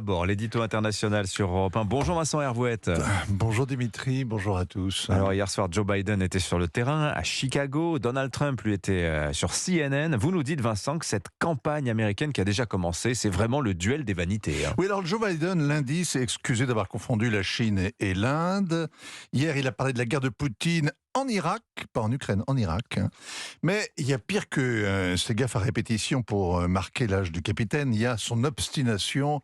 d'abord l'édito international sur Europe 1. Bonjour Vincent Hervouette. Bonjour Dimitri, bonjour à tous. Alors hier soir, Joe Biden était sur le terrain à Chicago. Donald Trump, lui, était sur CNN. Vous nous dites, Vincent, que cette campagne américaine qui a déjà commencé, c'est vraiment le duel des vanités. Oui, alors Joe Biden, lundi, s'est excusé d'avoir confondu la Chine et l'Inde. Hier, il a parlé de la guerre de Poutine en Irak, pas en Ukraine, en Irak. Mais il y a pire que ces gaffes à répétition pour marquer l'âge du capitaine. Il y a son obstination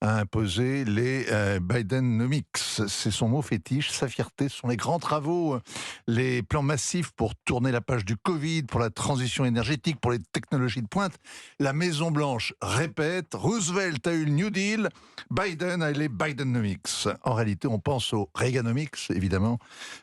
à imposer les Bidenomics. C'est son mot fétiche, sa fierté. Ce sont les grands travaux, les plans massifs pour tourner la page du Covid, pour la transition énergétique, pour les technologies de pointe. La Maison-Blanche répète, Roosevelt a eu le New Deal, Biden a les Bidenomics. En réalité, on pense aux Reaganomics, évidemment,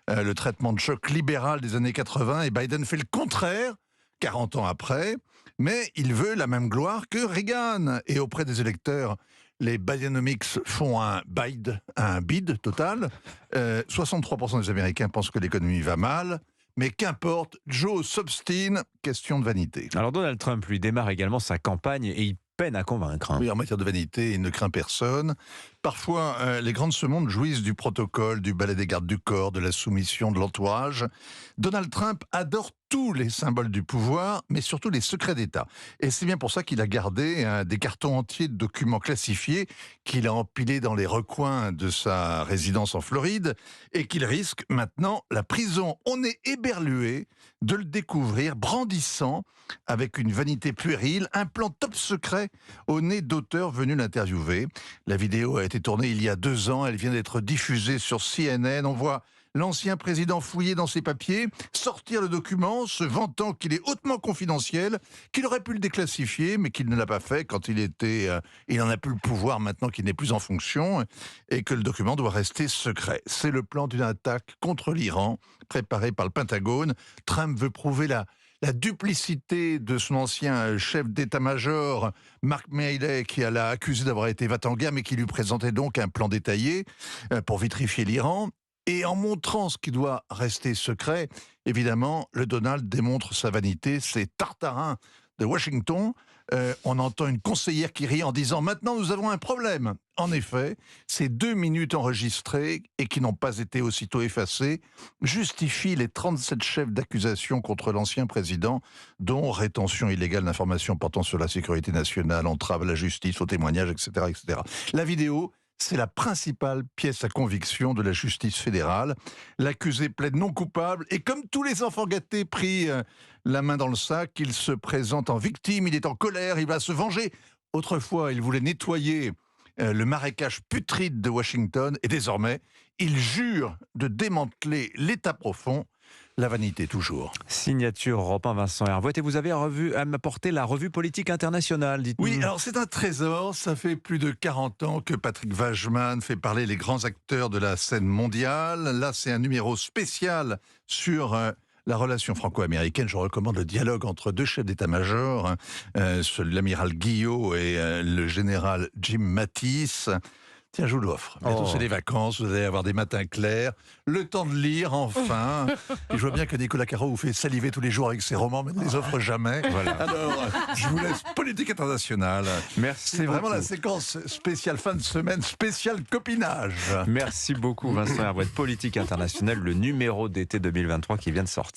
le traitement de choc libéral des années 80, et Biden fait le contraire, 40 ans après, mais il veut la même gloire que Reagan. Et auprès des électeurs, les Bidenomics font un bid total. 63% des Américains pensent que l'économie va mal. Mais qu'importe, Joe s'obstine, question de vanité. Alors Donald Trump, lui, démarre également sa campagne et il peine à convaincre. Oui, en matière de vanité, il ne craint personne. Parfois, les grands de ce monde jouissent du protocole, du balai des gardes du corps, de la soumission de l'entourage. Donald Trump adore tous les symboles du pouvoir, mais surtout les secrets d'État. Et c'est bien pour ça qu'il a gardé des cartons entiers de documents classifiés qu'il a empilés dans les recoins de sa résidence en Floride et qu'il risque maintenant la prison. On est éberlué de le découvrir brandissant, avec une vanité puérile, un plan top secret au nez d'auteurs venus l'interviewer. La vidéo a été tournée il y a 2 ans, elle vient d'être diffusée sur CNN. On voit l'ancien président fouiller dans ses papiers, sortir le document, se vantant qu'il est hautement confidentiel, qu'il aurait pu le déclassifier, mais qu'il ne l'a pas fait quand il n'en a plus le pouvoir maintenant qu'il n'est plus en fonction, et que le document doit rester secret. C'est le plan d'une attaque contre l'Iran, préparé par le Pentagone. Trump veut prouver la duplicité de son ancien chef d'état-major, Mark Milley, qui l'a accusé d'avoir été va-t-en-guerre, mais qui lui présentait donc un plan détaillé pour vitrifier l'Iran. Et en montrant ce qui doit rester secret, évidemment, le Donald démontre sa vanité. C'est Tartarin de Washington. On entend une conseillère qui rit en disant « Maintenant, nous avons un problème ». En effet, ces 2 minutes enregistrées et qui n'ont pas été aussitôt effacées justifient les 37 chefs d'accusation contre l'ancien président, dont rétention illégale d'informations portant sur la sécurité nationale, entrave à la justice, au témoignage, etc., etc. La vidéo, c'est la principale pièce à conviction de la justice fédérale. L'accusé plaide non coupable et comme tous les enfants gâtés pris la main dans le sac, il se présente en victime, il est en colère, il va se venger. Autrefois, il voulait nettoyer le marécage putride de Washington et désormais, il jure de démanteler l'État profond. La vanité toujours. Signature Europe 1, Vincent Hervouette. Et vous avez apporté la revue politique internationale, dites-nous. Oui, alors c'est un trésor. Ça fait plus de 40 ans que Patrick Wajman fait parler les grands acteurs de la scène mondiale. Là, c'est un numéro spécial sur la relation franco-américaine. Je recommande le dialogue entre 2 chefs d'état-major, l'amiral Guillot et le général Jim Mattis. Tiens, je vous l'offre. Bientôt, c'est les vacances, vous allez avoir des matins clairs, le temps de lire, enfin. Et je vois bien que Nicolas Caro vous fait saliver tous les jours avec ses romans, mais ne les offre jamais. Voilà. Alors, je vous laisse politique internationale. Merci. C'est vraiment beaucoup. la séquence spéciale fin de semaine, spéciale copinage. Merci beaucoup, Vincent Hervouette. Politique internationale, le numéro d'été 2023 qui vient de sortir.